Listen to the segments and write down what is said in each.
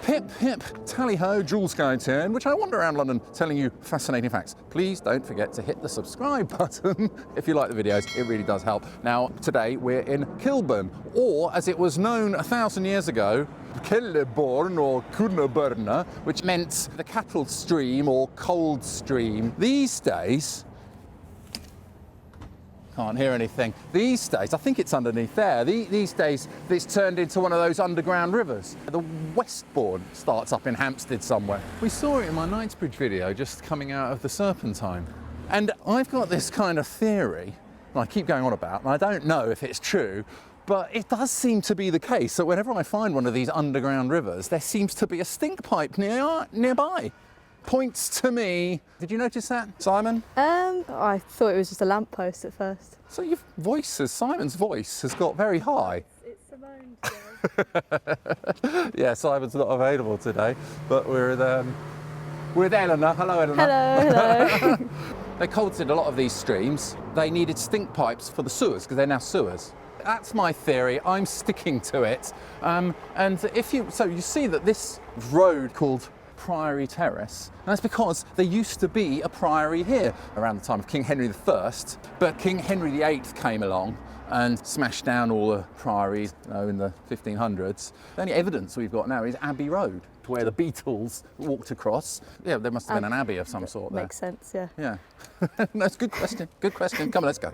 Pip, pip, tally-ho, Joolz Guides here, in which I wander around London telling you fascinating facts. Please don't forget to hit the subscribe button if you like the videos, it really does help. Now, today we're in Kilburn, or as it was known 1,000 years ago, Kilburn or Cuneburna, which meant the cattle stream or cold stream. These days, can't hear anything. These days, I think it's underneath there. These days, it's turned into one of those underground rivers. The Westbourne starts up in Hampstead somewhere. We saw it in my Knightsbridge video just coming out of the Serpentine. And I've got this kind of theory, and I keep going on about, and I don't know if it's true, but it does seem to be the case that whenever I find one of these underground rivers, there seems to be a stink pipe nearby. Points to me. Did you notice that, Simon? I thought it was just a lamppost at first. So your Simon's voice has got very high. It's Simone's. Yeah, Simon's not available today, but we're with Eleanor. Hello, Eleanor. Hello, hello. They coalted a lot of these streams. They needed stink pipes for the sewers because they're now sewers. That's my theory. I'm sticking to it. And so you see that this road called Priory Terrace, and that's because there used to be a priory here around the time of King Henry I, but King Henry VIII came along and smashed down all the priories, in the 1500s. The only evidence we've got now is Abbey Road, where the Beatles walked across. Yeah, there must have been an abbey of some sort there. Makes sense, yeah. Yeah. That's a good question. Good question. Come on, let's go.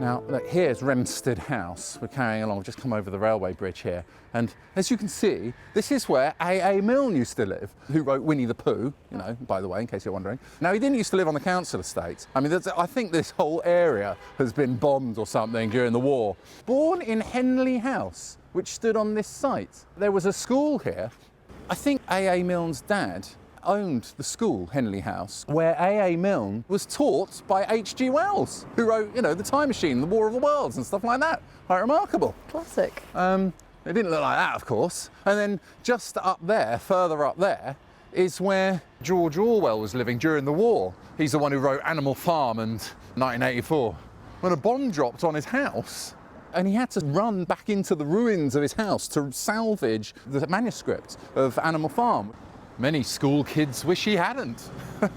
Now, look, here's Remstead House. We're carrying along, we've just come over the railway bridge here. And as you can see, this is where A.A. Milne used to live, who wrote Winnie the Pooh, by the way, in case you're wondering. Now, he didn't used to live on the council estate. I mean, I think this whole area has been bombed or something during the war. Born in Henley House, which stood on this site. There was a school here. I think A.A. Milne's dad owned the school, Henley House, where A.A. Milne was taught by H.G. Wells, who wrote, The Time Machine, The War of the Worlds and stuff like that. Quite remarkable. Classic. It didn't look like that, of course. And then just up there, further up there, is where George Orwell was living during the war. He's the one who wrote Animal Farm and 1984. When a bomb dropped on his house, and he had to run back into the ruins of his house to salvage the manuscript of Animal Farm. Many school kids wish he hadn't. I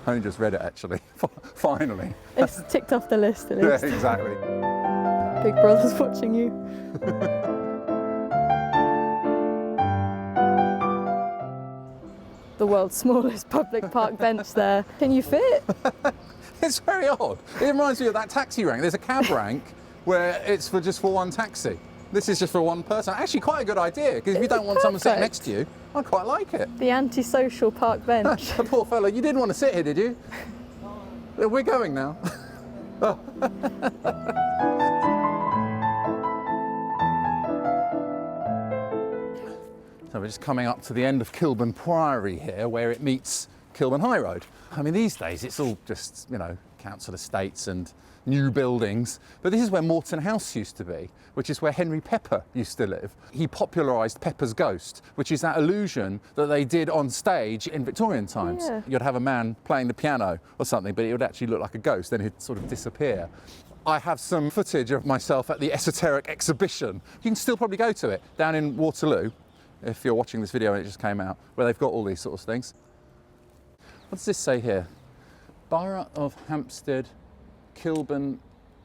only just read it, actually, finally. It's ticked off the list, at least. Yeah, exactly. Big Brother's watching you. The world's smallest public park bench there. Can you fit? It's very odd. It reminds me of that taxi rank. There's a cab rank where it's just for one taxi. This is just for one person. Actually, quite a good idea, because if you don't want someone sitting next to you, I quite like it. The antisocial park bench. The poor fellow, you didn't want to sit here, did you? We're going now. Oh. So we're just coming up to the end of Kilburn Priory here, where it meets Kilburn High Road. I mean, these days it's all just, council estates and new buildings, but this is where Morton House used to be, which is where Henry Pepper used to live. He popularised Pepper's Ghost, which is that illusion that they did on stage in Victorian times. Yeah. You'd have a man playing the piano or something, but it would actually look like a ghost, then he'd sort of disappear. I have some footage of myself at the Esoteric exhibition. You can still probably go to it, down in Waterloo, if you're watching this video and it just came out, where they've got all these sorts of things. What does this say here? Borough of Hampstead, Kilburn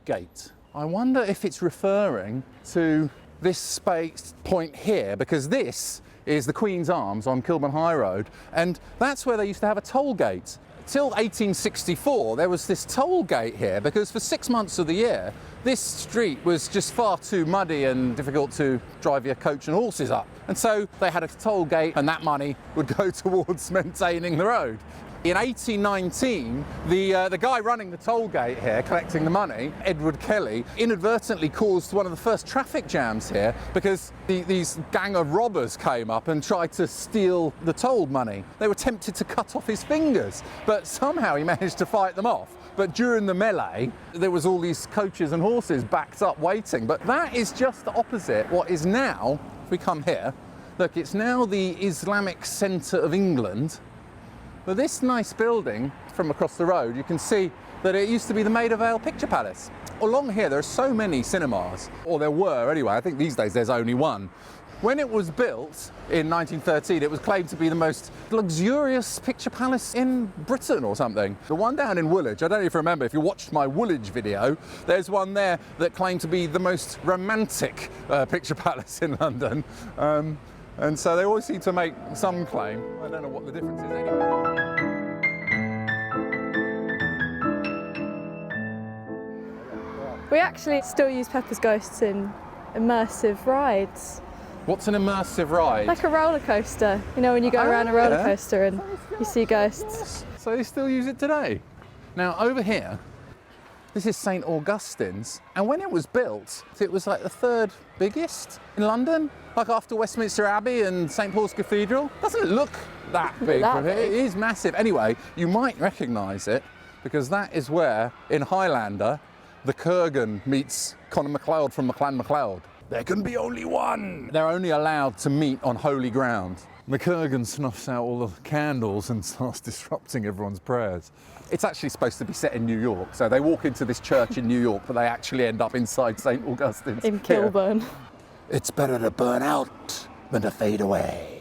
Gate. I wonder if it's referring to this space point here, because this is the Queen's Arms on Kilburn High Road, and that's where they used to have a toll gate. Till 1864, there was this toll gate here, because for 6 months of the year, this street was just far too muddy and difficult to drive your coach and horses up. And so they had a toll gate, and that money would go towards maintaining the road. In 1819, the guy running the toll gate here, collecting the money, Edward Kelly, inadvertently caused one of the first traffic jams here because these gang of robbers came up and tried to steal the toll money. They were tempted to cut off his fingers, but somehow he managed to fight them off. But during the melee, there was all these coaches and horses backed up waiting. But that is just opposite what is now, if we come here, look, it's now the Islamic Centre of England. But this nice building from across the road, you can see that it used to be the Maida Vale Picture Palace. Along here, there are so many cinemas, or there were anyway. I think these days there's only one. When it was built in 1913, it was claimed to be the most luxurious picture palace in Britain or something. The one down in Woolwich, I don't know if you remember, if you watched my Woolwich video, there's one there that claimed to be the most romantic picture palace in London. And so they always seem to make some claim. I don't know what the difference is anyway. We actually still use Pepper's Ghosts in immersive rides. What's an immersive ride? Like a roller coaster. You know, when you go around a roller coaster and you see ghosts. So they still use it today. Now over here, this is St Augustine's, and when it was built, it was like the third biggest in London, like after Westminster Abbey and St Paul's Cathedral. Doesn't look that big, it is massive. Anyway, you might recognise it because that is where, in Highlander, the Kurgan meets Conor MacLeod from MacLean MacLeod. There can be only one. They're only allowed to meet on holy ground. The Kurgan snuffs out all the candles and starts disrupting everyone's prayers. It's actually supposed to be set in New York, so they walk into this church in New York, but they actually end up inside St Augustine's. In Kilburn. It's better to burn out than to fade away.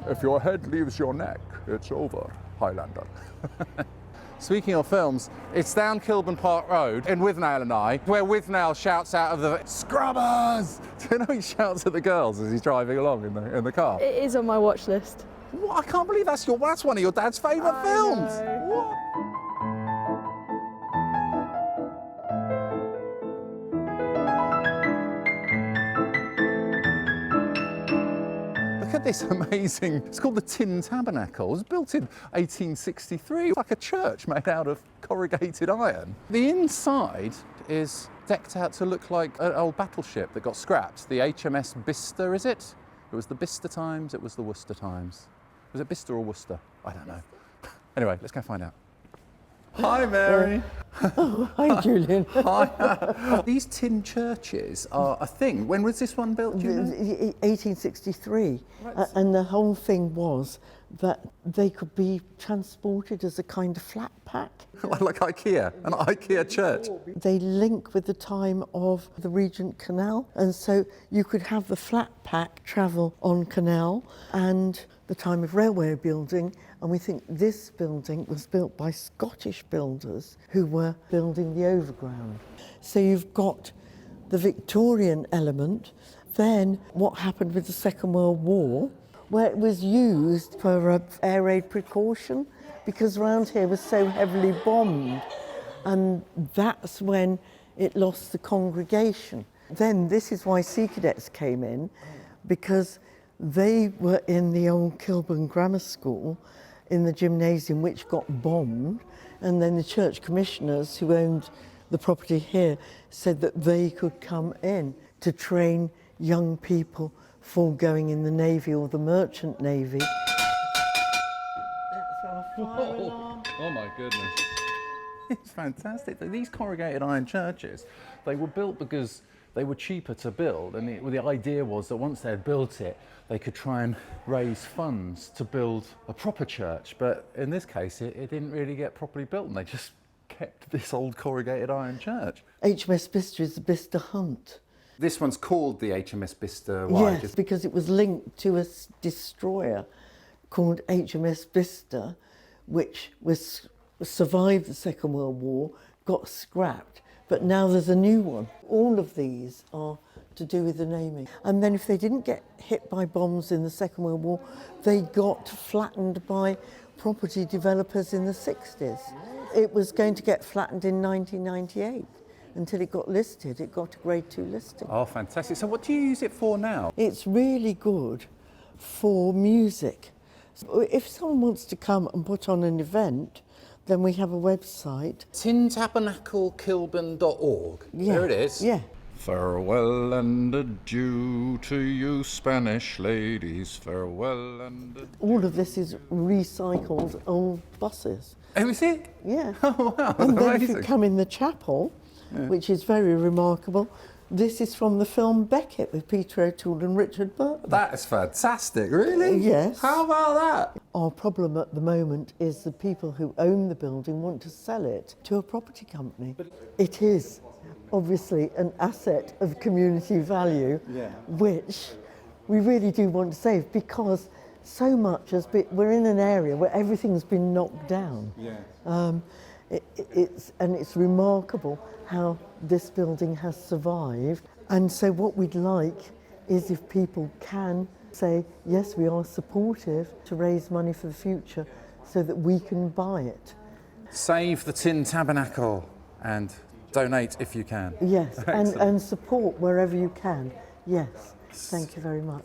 If your head leaves your neck, it's over, Highlander. Speaking of films, it's down Kilburn Park Road in Withnail and I, where Withnail shouts out of the scrubbers. Do you know he shouts at the girls as he's driving along in the car? It is on my watch list. What? I can't believe that's one of your dad's favourite films. What? Look at this amazing, it's called the Tin Tabernacle. It was built in 1863. It's like a church made out of corrugated iron. The inside is decked out to look like an old battleship that got scrapped. The HMS Bicester, is it? It was the Bicester times, it was the Worcester times. Was it Bicester or Worcester? I don't know. Anyway, let's go find out. Hi, Mary. Oh, hi, Julian. Hi. These tin churches are a thing. When was this one built, do you know? 1863. And the whole thing was that they could be transported as a kind of flat pack. Like IKEA, an IKEA church. They link with the time of the Regent Canal, and so you could have the flat pack travel on canal and the time of railway building, and we think this building was built by Scottish builders who were building the overground. So you've got the Victorian element, then what happened with the Second World War, where it was used for air raid precaution, because around here was so heavily bombed, and that's when it lost the congregation. Then this is why Sea Cadets came in, because they were in the old Kilburn Grammar School in the gymnasium, which got bombed, and then the church commissioners who owned the property here said that they could come in to train young people for going in the Navy or the Merchant Navy. That's our fire alarm. Oh my goodness. It's fantastic. These corrugated iron churches, they were built because they were cheaper to build, and the idea was that once they had built it, they could try and raise funds to build a proper church. But in this case, it didn't really get properly built, and they just kept this old corrugated iron church. HMS Bicester is the Bicester Hunt. This one's called the HMS Bicester. Why? Yes, because it was linked to a destroyer called HMS Bicester, which survived the Second World War, got scrapped, but now there's a new one. All of these are to do with the naming. And then if they didn't get hit by bombs in the Second World War, they got flattened by property developers in the 60s. It was going to get flattened in 1998. Until it got listed, it got a grade 2 listing. Oh, fantastic. So what do you use it for now? It's really good for music. So if someone wants to come and put on an event, then we have a website. tintabernaclekilburn.org. Yeah. There it is. Yeah. Farewell and adieu to you Spanish ladies, farewell and adieu. All of this is recycled old buses. Oh, is it? Yeah. Oh, wow, that's And then amazing. if you come in the chapel, which is very remarkable, This is from the film Beckett with Peter O'Toole and Richard Burton. That is fantastic, really? Yes. How about that? Our problem at the moment is the people who own the building want to sell it to a property company. It is obviously an asset of community value, which we really do want to save, because so much has been, we're in an area where everything's been knocked down. It's remarkable how this building has survived. And so what we'd like is if people can say, yes, we are supportive, to raise money for the future so that we can buy it. Save the Tin Tabernacle and donate if you can. Yes, and support wherever you can. Yes, thank you very much.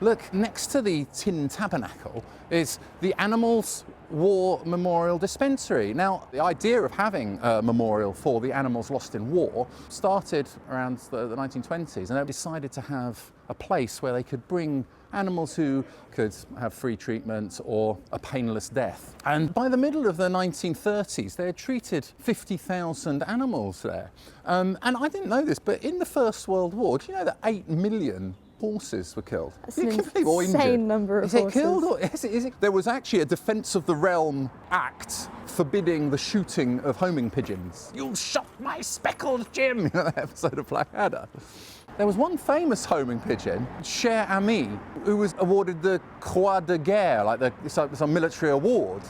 Look, next to the Tin Tabernacle is the Animals War Memorial Dispensary. Now, the idea of having a memorial for the animals lost in war started around the 1920s, and they decided to have a place where they could bring animals who could have free treatment or a painless death. And by the middle of the 1930s, they had treated 50,000 animals there. And I didn't know this, but in the First World War, do you know that 8 million horses were killed? That's an insane number of horses. Is it killed or is it? There was actually a Defence of the Realm Act forbidding the shooting of homing pigeons. "You'll shot my speckled Jim," you know, that episode of Blackadder. There was one famous homing pigeon, Cher Ami, who was awarded the Croix de Guerre, like some military award.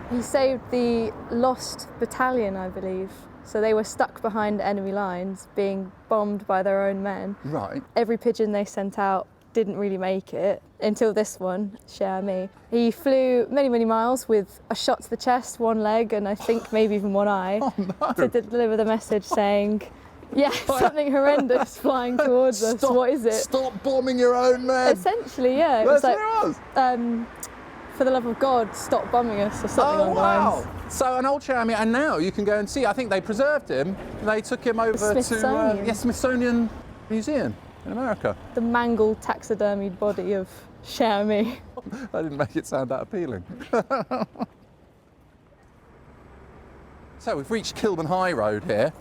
He saved the lost battalion, I believe. So they were stuck behind enemy lines, being bombed by their own men. Right. Every pigeon they sent out didn't really make it, until this one, Cher Me. He flew many, many miles with a shot to the chest, one leg, and I think maybe even one eye, to deliver the message saying, something horrendous flying towards us. What is it? Stop bombing your own men. Essentially, yeah. It was like, for the love of God, stop bombing us, or something along the lines. So an old chair, and now you can go and see. I think they preserved him. They took him over to Smithsonian Museum in America. The mangled taxidermied body of Cher Me. That didn't make it sound that appealing. So we've reached Kilburn High Road here.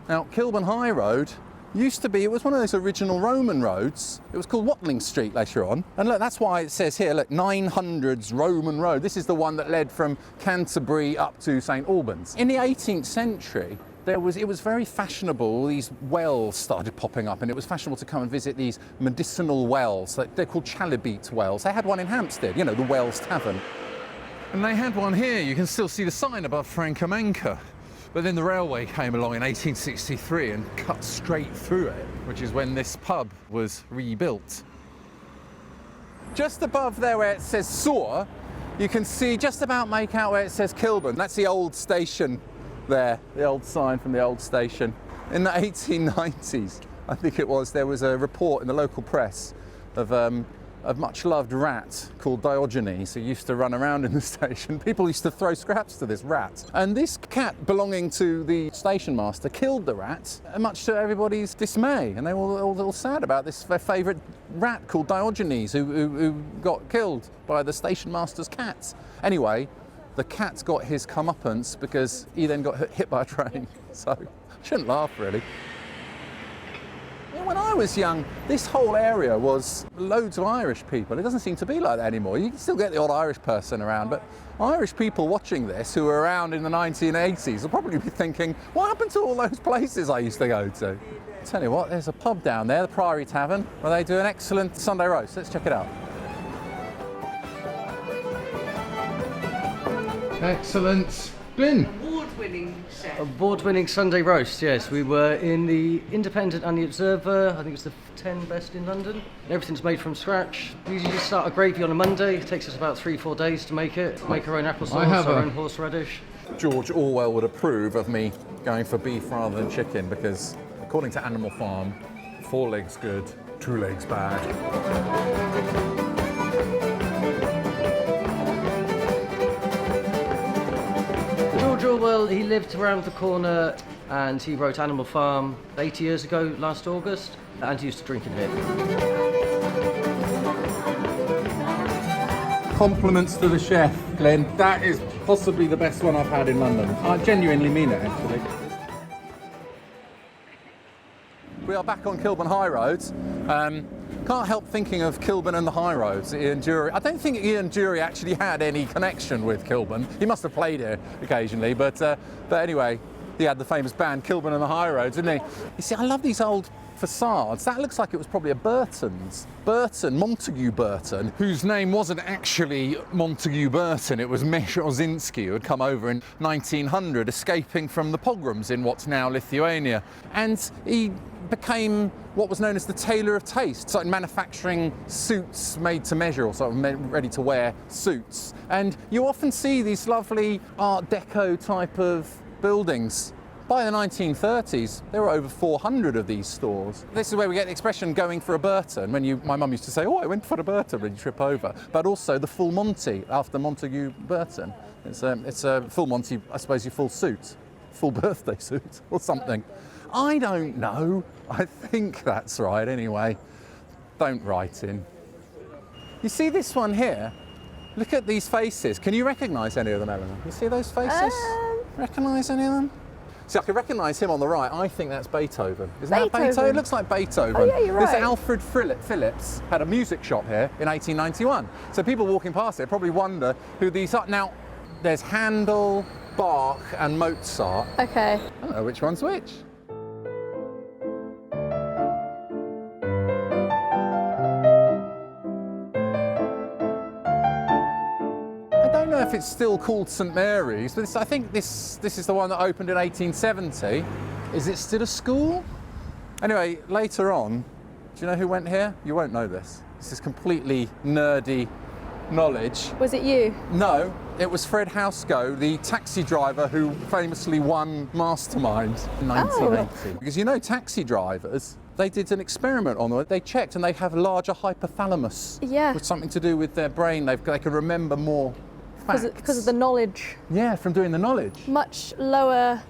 Now, Kilburn High Road it was one of those original Roman roads. It was called Watling Street later on. And look, that's why it says here, look, 900s Roman Road. This is the one that led from Canterbury up to St Albans. In the 18th century, it was very fashionable. These wells started popping up, and it was fashionable to come and visit these medicinal wells. They're called chalybeate wells. They had one in Hampstead, you know, the Wells Tavern. And they had one here. You can still see the sign above Frankamenka. But then the railway came along in 1863 and cut straight through it, which is when this pub was rebuilt. Just above there where it says Soar, you can see just about make out where it says Kilburn. That's the old station there, the old sign from the old station. In the 1890s, I think it was, there was a report in the local press of a much-loved rat called Diogenes, who used to run around in the station. People used to throw scraps to this rat. And this cat belonging to the station master killed the rat, much to everybody's dismay. And they were all sad about this, their favourite rat called Diogenes, who got killed by the station master's cat. Anyway, the cat got his comeuppance because he then got hit by a train. So, I shouldn't laugh, really. When I was young, this whole area was loads of Irish people. It doesn't seem to be like that anymore. You can still get the odd Irish person around, but Irish people watching this who were around in the 1980s will probably be thinking, what happened to all those places I used to go to? Tell you what, there's a pub down there, the Priory Tavern, where they do an excellent Sunday roast. Let's check it out. Excellent. Glyn. Award-winning chef. Award-winning Sunday roast, yes. We were in the Independent and the Observer. I think it's the 10 best in London. Everything's made from scratch. We usually just start a gravy on a Monday. It takes us about 3-4 days to make it. Make our own applesauce, our own horseradish. George Orwell would approve of me going for beef rather than chicken because, according to Animal Farm, 4 legs good, 2 legs bad. George Orwell, he lived around the corner and he wrote Animal Farm 80 years ago last August, and he used to drink in here. Compliments to the chef, Glenn. That is possibly the best one I've had in London. I genuinely mean it, actually. are back on Kilburn High Road. Can't help thinking of Kilburn and the High Roads. Ian Dury. I don't think Ian Dury actually had any connection with Kilburn. He must have played here occasionally, but anyway, he had the famous band Kilburn and the High Roads, didn't he? You see, I love these old facades. That looks like it was probably a Burton's. Montague Burton, whose name wasn't actually Montague Burton, it was Meshach Osinski, who had come over in 1900, escaping from the pogroms in what's now Lithuania. And he became what was known as the tailor of taste, started manufacturing suits made to measure, or sort of ready to wear suits. And you often see these lovely Art Deco type of buildings. By the 1930s, there were over 400 of these stores. This is where we get the expression going for a Burton. My mum used to say, oh, I went for a Burton when you trip over. But also the full Monty, after Montague Burton. It's a full Monty, I suppose your full suit, full birthday suit or something. I don't know. I think that's right anyway. Don't write in. You see this one here? Look at these faces. Can you recognise any of them, Eleanor? You see those faces? Recognise any of them? See, I can recognise him on the right. I think that's Beethoven. Isn't that Beethoven? It looks like Beethoven. Oh, yeah, you're right. This Alfred Phillips had a music shop here in 1891. So people walking past it probably wonder who these are. Now, there's Handel, Bach and Mozart. Okay. I don't know which one's which. I don't know if it's still called St Mary's, but I think this is the one that opened in 1870. Is it still a school? Anyway, later on, do you know who went here? You won't know this. This is completely nerdy knowledge. Was it you? No, it was Fred Housego, the taxi driver who famously won Mastermind in 1980. Because you know, taxi drivers, they did an experiment on them. They checked and they have larger hypothalamus. Yeah. With something to do with their brain. They can remember more facts. Because of the knowledge. Yeah, from doing the knowledge. Much lower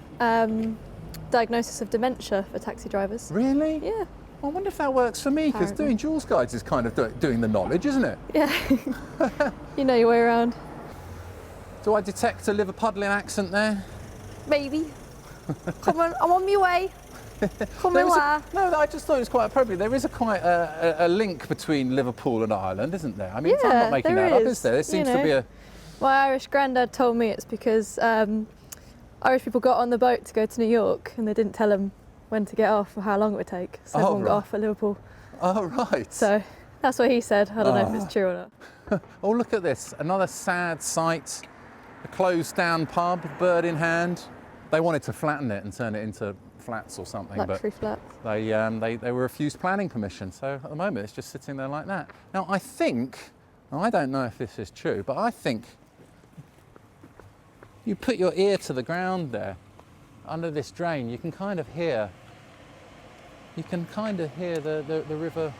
diagnosis of dementia for taxi drivers. Really? Yeah. I wonder if that works for me, because doing Joolz guides is kind of doing the knowledge, isn't it? Yeah. You know your way around. Do I detect a Liverpudlian accent there? Maybe. Come on, I'm on my way. Come on. No, I just thought it was quite appropriate. There is quite a link between Liverpool and Ireland, isn't there? I mean, I'm not making that up, is there? There seems to be a... My Irish granddad told me it's because Irish people got on the boat to go to New York and they didn't tell them when to get off or how long it would take. So everyone got off at Liverpool. Oh, right. So that's what he said. I don't know if it's true or not. Oh, look at this. Another sad sight. A closed down pub, bird in hand. They wanted to flatten it and turn it into flats or something. Luxury flats. They were refused planning permission. So at the moment it's just sitting there like that. Now I don't know if this is true, but I think you put your ear to the ground there, under this drain, you can kind of hear the river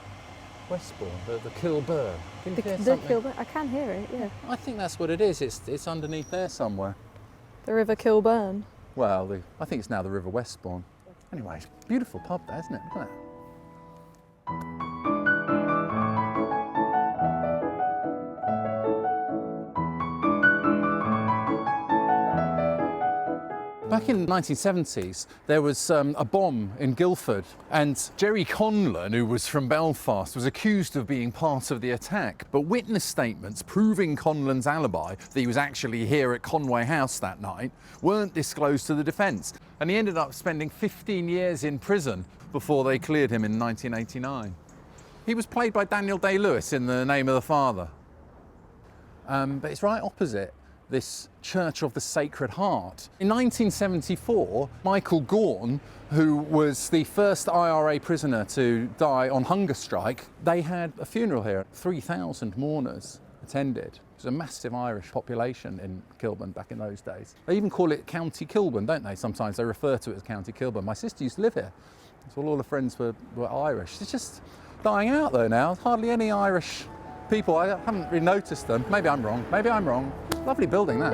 Westbourne, the Kilburn. Can you hear something? Kilburn, I can hear it, yeah. I think that's what it is. It's underneath there somewhere. The river Kilburn. Well, I think it's now the river Westbourne. Anyway, it's a beautiful pub there, isn't it? Look at that. Back in the 1970s, there was a bomb in Guildford, and Jerry Conlon, who was from Belfast, was accused of being part of the attack. But witness statements proving Conlon's alibi, that he was actually here at Conway House that night, weren't disclosed to the defence. And he ended up spending 15 years in prison before they cleared him in 1989. He was played by Daniel Day-Lewis in The Name of the Father. But it's right opposite this Church of the Sacred Heart. In 1974, Michael Gorn, who was the first IRA prisoner to die on hunger strike, they had a funeral here. 3,000 mourners attended. It was a massive Irish population in Kilburn back in those days. They even call it County Kilburn, don't they? Sometimes they refer to it as County Kilburn. My sister used to live here, so all her friends were Irish. It's just dying out though now. Hardly any Irish people. I haven't really noticed them. Maybe I'm wrong. Lovely building, that.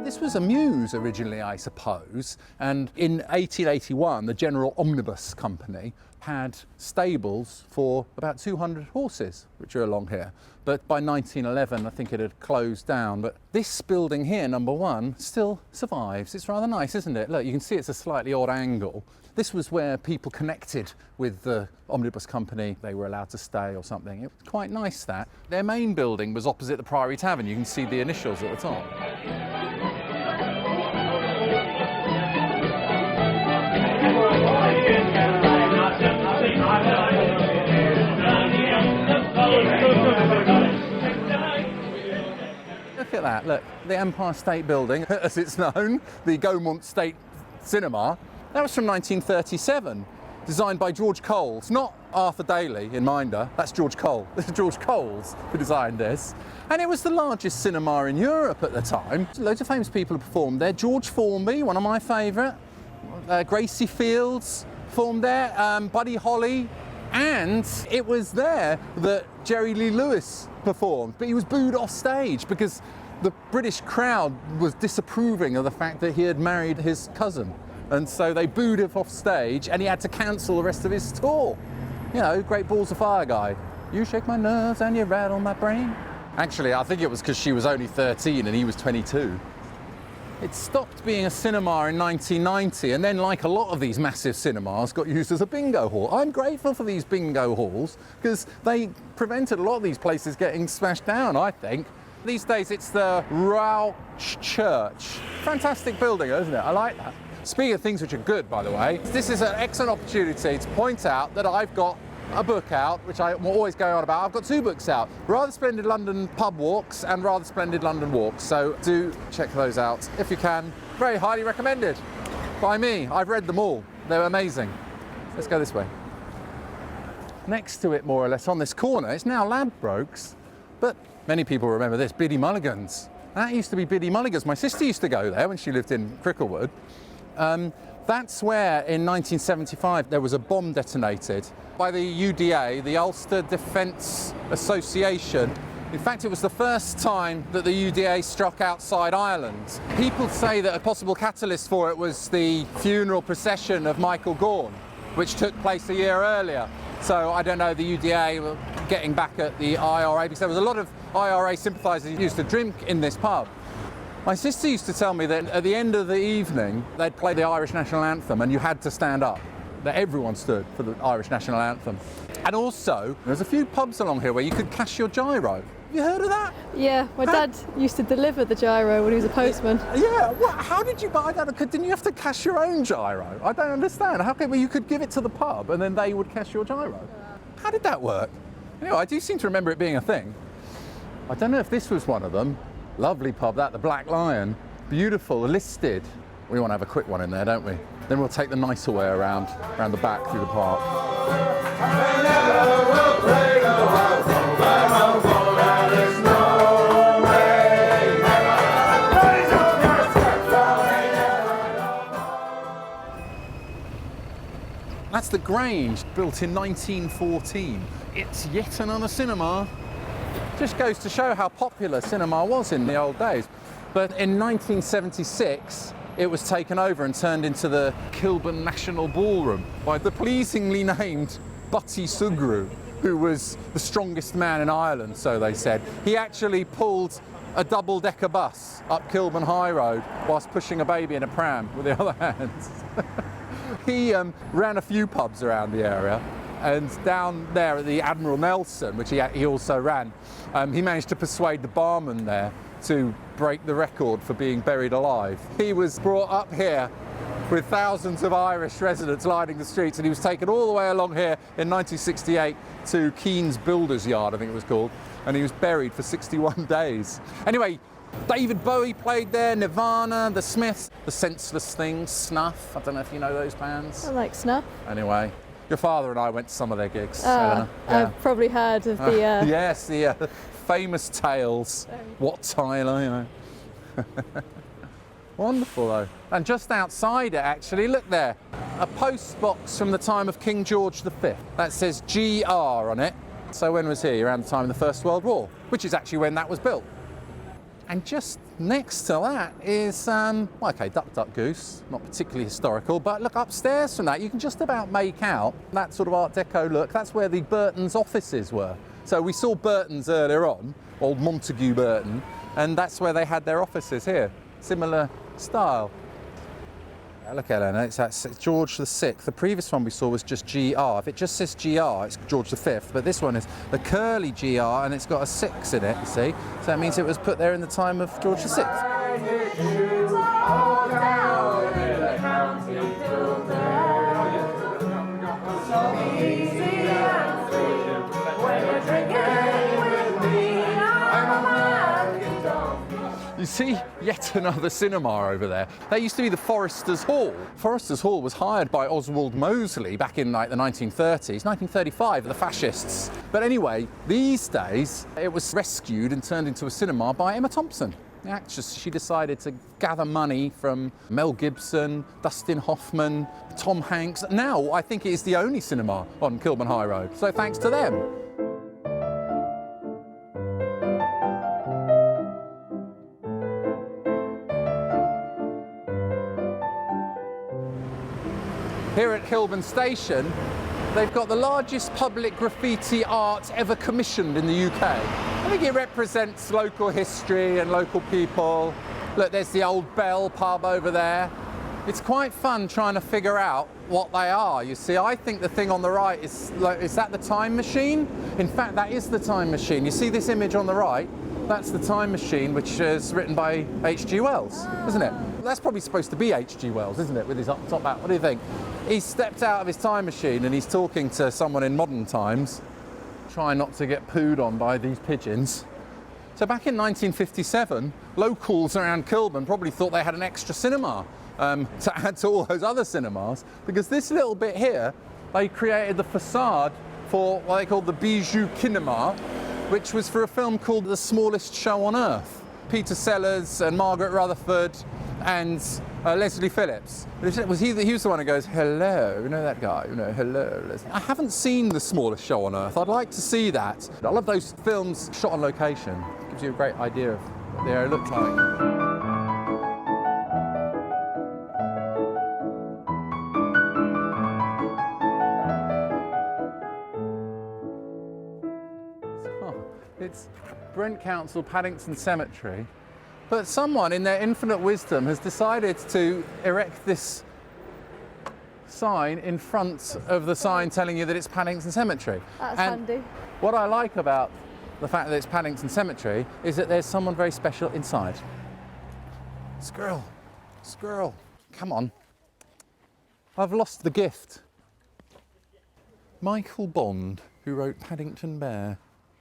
This was a mews originally, I suppose, and in 1881 the General Omnibus Company had stables for about 200 horses, which are along here. But by 1911 I think it had closed down. But this building here, number 1, still survives. It's rather nice, isn't it? Look, you can see it's a slightly odd angle. This was where people connected with the Omnibus Company. They were allowed to stay or something. It was quite nice, that. Their main building was opposite the Priory Tavern. You can see the initials at the top. Look at that, look, the Empire State Building, as it's known, the Gaumont State Cinema, that was from 1937, designed by George Coles, not Arthur Daly in Minder, that's George Cole. George Coles who designed this. And it was the largest cinema in Europe at the time. Loads of famous people performed there. George Formby, one of my favourite, Gracie Fields performed there, Buddy Holly, and it was there that Jerry Lee Lewis performed, but he was booed off stage because the British crowd was disapproving of the fact that he had married his cousin, and so they booed him off stage and he had to cancel the rest of his tour. You know, great balls of fire guy. You shake my nerves and you rattle my brain. Actually, I think it was because she was only 13 and he was 22. It stopped being a cinema in 1990, and then, like a lot of these massive cinemas, got used as a bingo hall. I'm grateful for these bingo halls because they prevented a lot of these places getting smashed down, I think. These days it's the Rauch Church. Fantastic building, isn't it? I like that. Speaking of things which are good, by the way, this is an excellent opportunity to point out that I've got a book out, which I'm always going on about. I've got 2 books out, Rather Splendid London Pub Walks and Rather Splendid London Walks, so do check those out if you can. Very highly recommended by me. I've read them all. They're amazing. Let's go this way. Next to it, more or less, on this corner, it's now Ladbrokes, but many people remember this, Biddy Mulligan's. That used to be Biddy Mulligan's. My sister used to go there when she lived in Cricklewood. That's where, in 1975, there was a bomb detonated by the UDA, the Ulster Defence Association. In fact, it was the first time that the UDA struck outside Ireland. People say that a possible catalyst for it was the funeral procession of Michael Gorn, which took place a year earlier. So I don't know, the UDA were getting back at the IRA, because there was a lot of IRA sympathisers who used to drink in this pub. My sister used to tell me that at the end of the evening, they'd play the Irish National Anthem and you had to stand up. That everyone stood for the Irish National Anthem. And also, there's a few pubs along here where you could cash your gyro. Have you heard of that? Yeah, my dad used to deliver the gyro when he was a postman. Yeah, how did you buy that? Didn't you have to cash your own gyro? I don't understand. How come you could give it to the pub and then they would cash your gyro? How did that work? Anyway, I do seem to remember it being a thing. I don't know if this was one of them. Lovely pub, that, the Black Lion. Beautiful, listed. We want to have a quick one in there, don't we? Then we'll take the nicer way around the back through the park. That's the Grange, built in 1914. It's yet another cinema. Just goes to show how popular cinema was in the old days. But in 1976, it was taken over and turned into the Kilburn National Ballroom by the pleasingly named Butty Sugru, who was the strongest man in Ireland, so they said. He actually pulled a double-decker bus up Kilburn High Road whilst pushing a baby in a pram with the other hand. He ran a few pubs around the area, and down there at the Admiral Nelson, which he also ran, he managed to persuade the barman there to break the record for being buried alive. He was brought up here with thousands of Irish residents lining the streets, and he was taken all the way along here in 1968 to Keane's Builders Yard, I think it was called, and he was buried for 61 days. Anyway, David Bowie played there, Nirvana, The Smiths, The Senseless Things, Snuff. I don't know if you know those bands. I like Snuff. Anyway, your father and I went to some of their gigs, Eleanor. Yeah. I've probably heard of the... Yes, the famous tales. What Tyler, you know. Wonderful though. And just outside it actually, look there, a post box from the time of King George V. That says GR on it. So when was he? Around the time of the First World War, which is actually when that was built. And just next to that is, okay, Duck Duck Goose, not particularly historical, but look upstairs from that, you can just about make out that sort of Art Deco look. That's where the Burton's offices were. So we saw Burton's earlier on, old Montague Burton, and that's where they had their offices here. Similar style. Look, Eleanor, it's George VI. The previous one we saw was just GR. If it just says GR, it's George V, but this one is the curly GR and it's got a 6 in it, you see? So that means it was put there in the time of George VI. You see yet another cinema over there. That used to be the Foresters Hall. Foresters Hall was hired by Oswald Mosley back in like the 1930s, 1935, the fascists. But anyway, these days it was rescued and turned into a cinema by Emma Thompson, the actress. She decided to gather money from Mel Gibson, Dustin Hoffman, Tom Hanks. Now I think it is the only cinema on Kilburn High Road, so thanks to them. Here at Kilburn Station, they've got the largest public graffiti art ever commissioned in the UK. I think it represents local history and local people. Look, there's the Old Bell pub over there. It's quite fun trying to figure out what they are. You see, I think the thing on the right is that the time machine? In fact, that is the time machine. You see this image on the right? That's the time machine, which is written by H.G. Wells, isn't it? That's probably supposed to be H.G. Wells, isn't it, with his top hat? What do you think? He's stepped out of his time machine and he's talking to someone in modern times, trying not to get pooed on by these pigeons. So back in 1957, locals around Kilburn probably thought they had an extra cinema to add to all those other cinemas, because this little bit here, they created the facade for what they called the Bijou Cinema, which was for a film called The Smallest Show on Earth. Peter Sellers and Margaret Rutherford and Leslie Phillips. He was the one who goes, hello, you know that guy, you know, hello. Leslie. I haven't seen The Smallest Show on Earth. I'd like to see that. I love those films shot on location. It gives you a great idea of what the area looked like. It's Brent Council, Paddington Cemetery, but someone in their infinite wisdom has decided to erect this sign in front of the sign telling you that it's Paddington Cemetery. That's and handy. What I like about the fact that it's Paddington Cemetery is that there's someone very special inside. Squirrel, squirrel, come on. I've lost the gift. Michael Bond, who wrote Paddington Bear.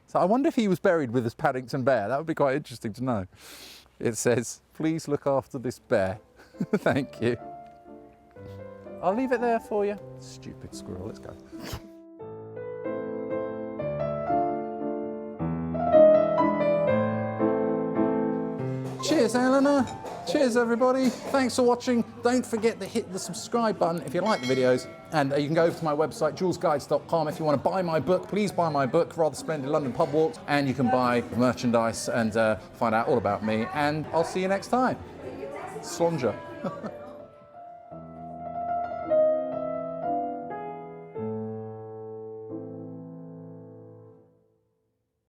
So I wonder if he was buried with his Paddington Bear. That would be quite interesting to know. It says, please look after this bear. Thank you. I'll leave it there for you. Stupid squirrel, let's go. Cheers, Eleanor. Cheers, everybody. Thanks for watching. Don't forget to hit the subscribe button if you like the videos. And you can go over to my website, joolzguides.com. If you want to buy my book, please buy my book, Rather Splendid London Pub Walks. And you can buy merchandise and find out all about me. And I'll see you next time. Slonger.